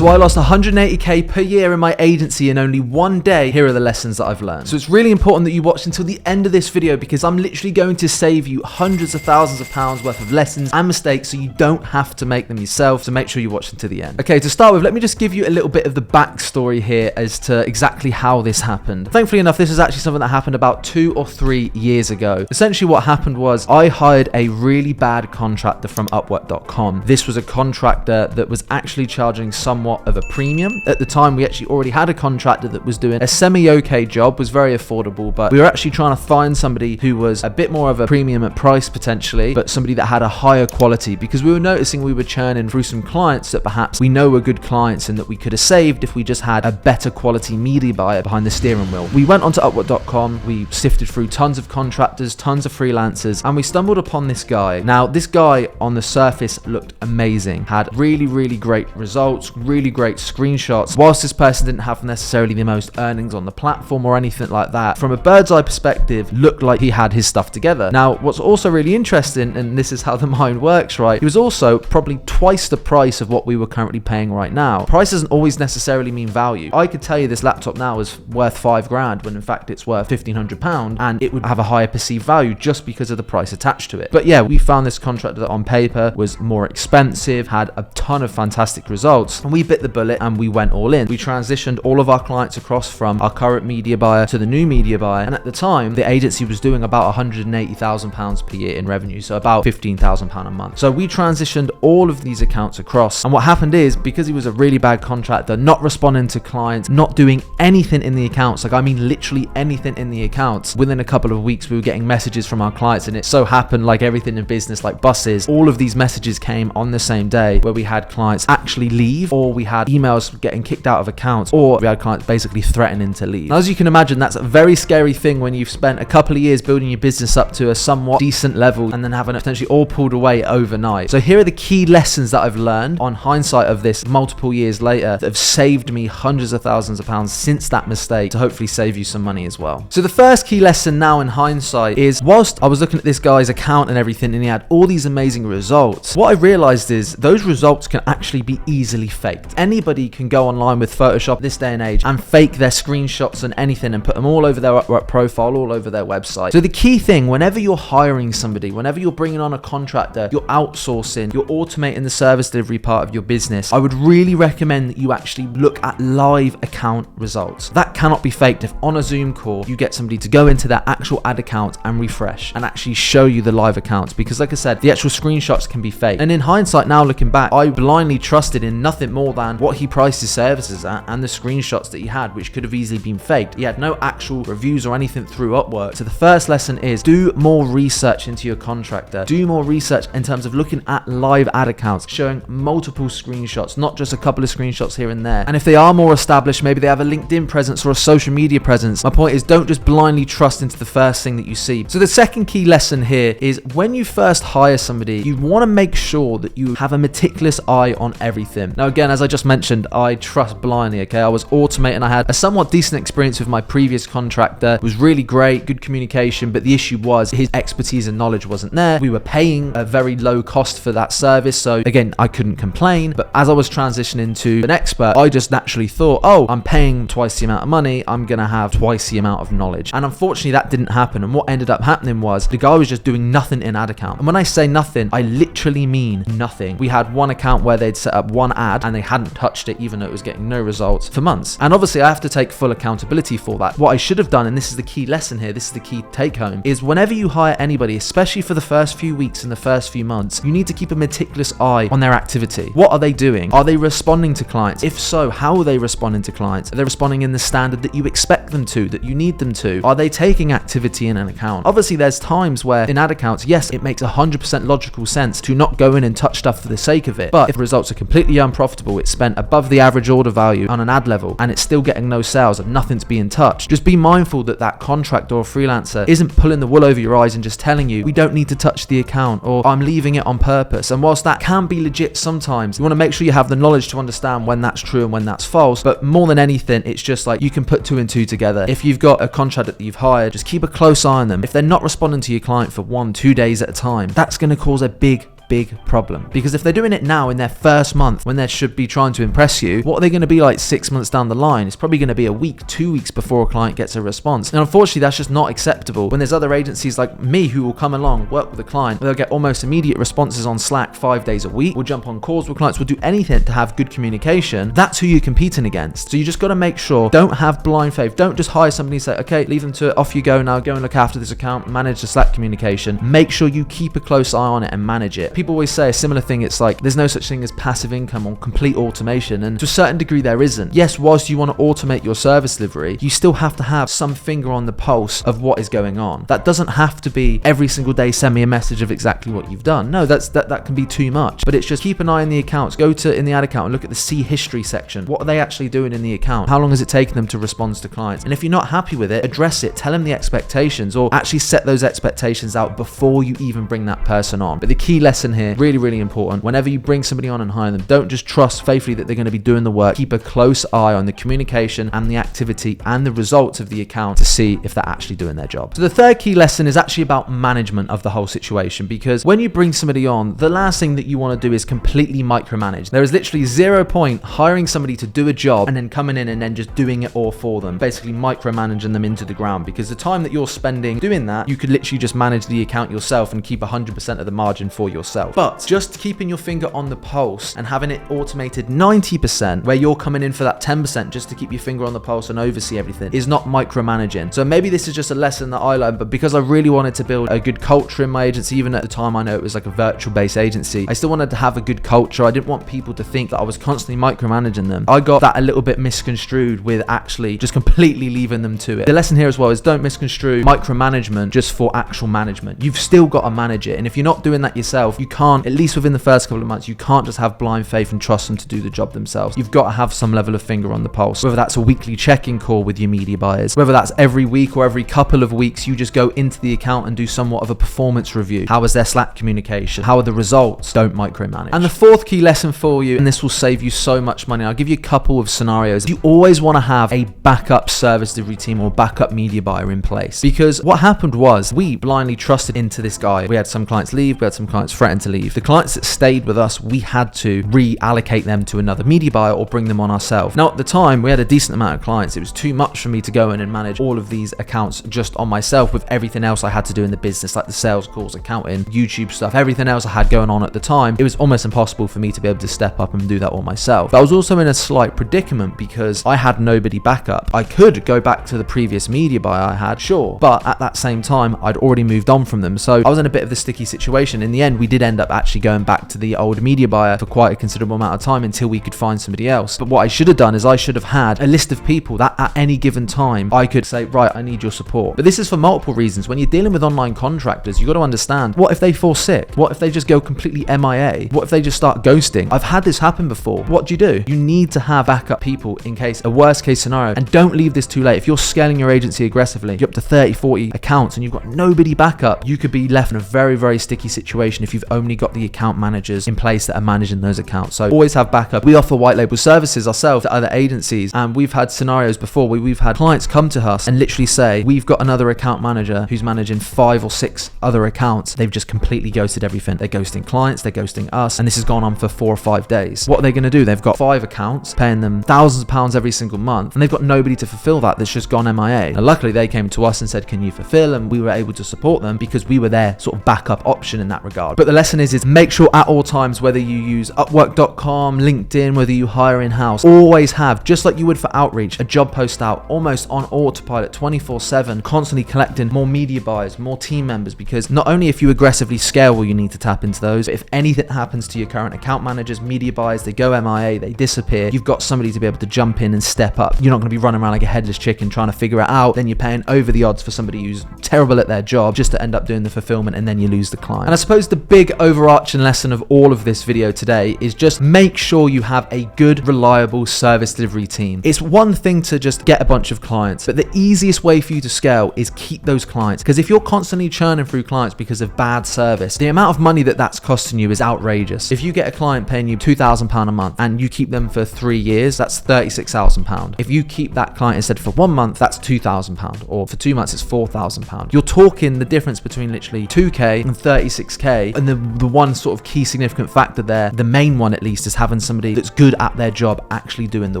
So I lost 180k per year in my agency in only one day. Here are the lessons that I've learned. So it's really important that you watch until the end of this video, because I'm literally going to save you hundreds of thousands of pounds worth of lessons and mistakes so you don't have to make them yourself. So make sure you watch until the end. Okay, to start with, let me just give you a little bit of the backstory here as to exactly how this happened. Thankfully enough, this is actually something that happened about 2 or 3 years ago. Essentially what happened was I hired a really bad contractor from Upwork.com. This was a contractor that was actually charging somewhat of a premium. At the time, we actually already had a contractor that was doing a semi-okay job, was very affordable, but we were actually trying to find somebody who was a bit more of a premium at price potentially, but somebody that had a higher quality, because we were noticing we were churning through some clients that perhaps we know were good clients and that we could have saved if we just had a better quality media buyer behind the steering wheel. We went onto Upwork.com, we sifted through tons of contractors, tons of freelancers, and we stumbled upon this guy. Now, this guy on the surface looked amazing, had really great results, really great screenshots. Whilst this person didn't have necessarily the most earnings on the platform or anything like that, from a bird's eye perspective, looked like he had his stuff together. Now, what's also really interesting, and this is how the mind works, right? He was also probably twice the price of what we were currently paying right now. Price doesn't always necessarily mean value. I could tell you this laptop now is worth 5 grand when in fact it's worth £1,500, and it would have a higher perceived value just because of the price attached to it. But yeah, we found this contractor that on paper was more expensive, had a ton of fantastic results, and we bit the bullet and we went all in. We transitioned all of our clients across from our current media buyer to the new media buyer, and at the time the agency was doing about £180,000 per year in revenue, so about £15,000 a month. So we transitioned all of these accounts across, and what happened is, because he was a really bad contractor, not responding to clients, not doing anything in the accounts, like I mean literally anything in the accounts, within a couple of weeks we were getting messages from our clients, and it so happened, like everything in business, like buses, all of these messages came on the same day, where we had clients actually leave, or we had emails getting kicked out of accounts, or we had clients basically threatening to leave. Now, as you can imagine, that's a very scary thing when you've spent a couple of years building your business up to a somewhat decent level and then having it potentially all pulled away overnight. So here are the key lessons that I've learned on hindsight of this multiple years later that have saved me hundreds of thousands of pounds since that mistake, to hopefully save you some money as well. So the first key lesson now in hindsight is, whilst I was looking at this guy's account and everything and he had all these amazing results, what I realized is those results can actually be easily faked. Anybody can go online with Photoshop this day and age and fake their screenshots and anything and put them all over their Upwork profile, all over their website. So the key thing, whenever you're hiring somebody, whenever you're bringing on a contractor, you're outsourcing, you're automating the service delivery part of your business, I would really recommend that you actually look at live account results. That cannot be faked. If on a Zoom call you get somebody to go into their actual ad account and refresh and actually show you the live accounts, because like I said, the actual screenshots can be fake. And in hindsight now, looking back, I blindly trusted in nothing more than what he priced his services at and the screenshots that he had, which could have easily been faked. He had no actual reviews or anything through Upwork. So the first lesson is, do more research into your contractor. Do more research in terms of looking at live ad accounts, showing multiple screenshots, not just a couple of screenshots here and there. And if they are more established, maybe they have a LinkedIn presence or a social media presence. My point is, don't just blindly trust into the first thing that you see. So the second key lesson here is, when you first hire somebody, you want to make sure that you have a meticulous eye on everything. Now again, as I just mentioned, I trust blindly, okay? I was automating. I had a somewhat decent experience with my previous contractor. It was really great, good communication, but the issue was his expertise and knowledge wasn't there. We were paying a very low cost for that service, so again, I couldn't complain. But as I was transitioning to an expert, I just naturally thought, oh, I'm paying twice the amount of money, I'm gonna have twice the amount of knowledge. And unfortunately that didn't happen, and what ended up happening was the guy was just doing nothing in ad account. And when I say nothing, I literally mean nothing. We had one account where they'd set up one ad and they hadn't touched it, even though it was getting no results for months. And obviously I have to take full accountability for that. What I should have done, and this is the key lesson here, this is the key take home, is whenever you hire anybody, especially for the first few weeks and the first few months, you need to keep a meticulous eye on their activity. What are they doing? Are they responding to clients? If so, how are they responding to clients? Are they responding in the standard that you expect them to, that you need them to? Are they taking activity in an account? Obviously there's times where in ad accounts, yes, it makes 100% logical sense to not go in and touch stuff for the sake of it. But if the results are completely unprofitable, it's spent above the average order value on an ad level, and it's still getting no sales and nothing's being touched, just be mindful that that contractor or freelancer isn't pulling the wool over your eyes and just telling you, we don't need to touch the account, or I'm leaving it on purpose. And whilst that can be legit sometimes, you want to make sure you have the knowledge to understand when that's true and when that's false. But more than anything, it's just like you can put 2 and 2 together. If you've got a contractor that you've hired, just keep a close eye on them. If they're not responding to your client for 1-2 days at a time, that's going to cause a big big problem. Because if they're doing it now in their first month when they should be trying to impress you, what are they going to be like 6 months down the line? It's probably going to be a week, 2 weeks before a client gets a response. And unfortunately, that's just not acceptable. When there's other agencies like me who will come along, work with a client, they'll get almost immediate responses on Slack 5 days a week. We'll jump on calls with clients, we'll do anything to have good communication. That's who you're competing against. So you just got to make sure, don't have blind faith. Don't just hire somebody and say, okay, leave them to it, off you go now, go and look after this account, manage the Slack communication. Make sure you keep a close eye on it and manage it. People always say a similar thing, it's like there's no such thing as passive income or complete automation, and to a certain degree there isn't. Yes, whilst you want to automate your service delivery, you still have to have some finger on the pulse of what is going on. That doesn't have to be every single day send me a message of exactly what you've done. No, that can be too much. But it's just keep an eye on the accounts. Go to in the ad account and look at the see history section. What are they actually doing in the account? How long has it taken them to respond to clients? And if you're not happy with it, address it. Tell them the expectations, or actually set those expectations out before you even bring that person on. But the key lesson here, really, really important. Whenever you bring somebody on and hire them, don't just trust faithfully that they're going to be doing the work. Keep a close eye on the communication and the activity and the results of the account to see if they're actually doing their job. So the third key lesson is actually about management of the whole situation, because when you bring somebody on, the last thing that you want to do is completely micromanage. There is literally 0 point hiring somebody to do a job and then coming in and then just doing it all for them, basically micromanaging them into the ground, because the time that you're spending doing that, you could literally just manage the account yourself and keep 100% of the margin for yourself. But just keeping your finger on the pulse and having it automated 90%, where you're coming in for that 10% just to keep your finger on the pulse and oversee everything, is not micromanaging. So maybe this is just a lesson that I learned, but because I really wanted to build a good culture in my agency, even at the time I know it was like a virtual based agency, I still wanted to have a good culture. I didn't want people to think that I was constantly micromanaging them. I got that a little bit misconstrued with actually just completely leaving them to it. The lesson here as well is don't misconstrue micromanagement just for actual management. You've still got to manage it. And if you're not doing that yourself, you can't, at least within the first couple of months, you can't just have blind faith and trust them to do the job themselves. You've got to have some level of finger on the pulse, whether that's a weekly check-in call with your media buyers, whether that's every week or every couple of weeks, you just go into the account and do somewhat of a performance review. How is their Slack communication? How are the results? Don't micromanage. And the fourth key lesson for you, and this will save you so much money, I'll give you a couple of scenarios. You always want to have a backup service delivery team or backup media buyer in place, because what happened was we blindly trusted into this guy. We had some clients leave, we had some clients threaten to leave. The clients that stayed with us, we had to reallocate them to another media buyer or bring them on ourselves. Now at the time we had a decent amount of clients. It was too much for me to go in and manage all of these accounts just on myself with everything else I had to do in the business, like the sales calls, accounting, YouTube stuff, everything else I had going on at the time. It was almost impossible for me to be able to step up and do that all myself. But I was also in a slight predicament because I had nobody backup. I could go back to the previous media buyer I had, sure, but at that same time I'd already moved on from them. So I was in a bit of a sticky situation. In the end, we did end up actually going back to the old media buyer for quite a considerable amount of time until we could find somebody else. But what I should have done is I should have had a list of people that at any given time I could say, right, I need your support. But this is for multiple reasons. When you're dealing with online contractors, you got to understand, what if they fall sick? What if they just go completely MIA? What if they just start ghosting? I've had this happen before. What do? You need to have backup people in case a worst case scenario, and don't leave this too late. If you're scaling your agency aggressively, you're up to 30, 40 accounts and you've got nobody backup, you could be left in a very, very sticky situation if you've only got the account managers in place that are managing those accounts. So always have backup. We offer white label services ourselves to other agencies, and we've had scenarios before where we've had clients come to us and literally say, we've got another account manager who's managing 5 or 6 other accounts. They've just completely ghosted everything. They're ghosting clients, they're ghosting us, and this has gone on for 4 or 5 days. What are they going to do? They've got 5 accounts, paying them thousands of pounds every single month, and they've got nobody to fulfill that. That's just gone MIA. Now, luckily they came to us and said, can you fulfill? And we were able to support them because we were their sort of backup option in that regard. But the lesson is make sure at all times, whether you use Upwork.com, LinkedIn, whether you hire in-house, always have, just like you would for outreach, a job post out almost on autopilot 24/7, constantly collecting more media buyers, more team members, because not only if you aggressively scale will you need to tap into those, but if anything happens to your current account managers, media buyers, they go MIA, they disappear, you've got somebody to be able to jump in and step up. You're not going to be running around like a headless chicken trying to figure it out. Then you're paying over the odds for somebody who's terrible at their job just to end up doing the fulfillment, and then you lose the client. And I suppose the big overarching lesson of all of this video today is just make sure you have a good, reliable service delivery team. It's one thing to just get a bunch of clients, but the easiest way for you to scale is keep those clients, because if you're constantly churning through clients because of bad service, the amount of money that's costing you is outrageous. If you get a client paying you £2,000 a month and you keep them for 3 years, that's £36,000. If you keep that client instead for 1 month, that's £2,000, or for 2 months it's £4,000. You're talking the difference between literally 2k and 36k, and the the one sort of key significant factor there, the main one at least, is having somebody that's good at their job actually doing the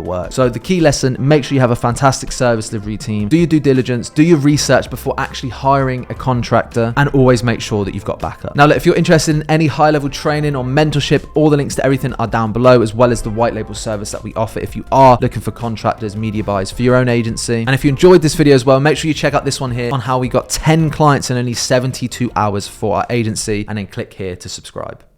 work. So the key lesson, make sure you have a fantastic service delivery team, do your due diligence, do your research before actually hiring a contractor, and always make sure that you've got backup. Now, look, if you're interested in any high-level training or mentorship, all the links to everything are down below, as well as the white label service that we offer if you are looking for contractors, media buys for your own agency. And if you enjoyed this video as well, make sure you check out this one here on how we got 10 clients in only 72 hours for our agency, and then click here to subscribe.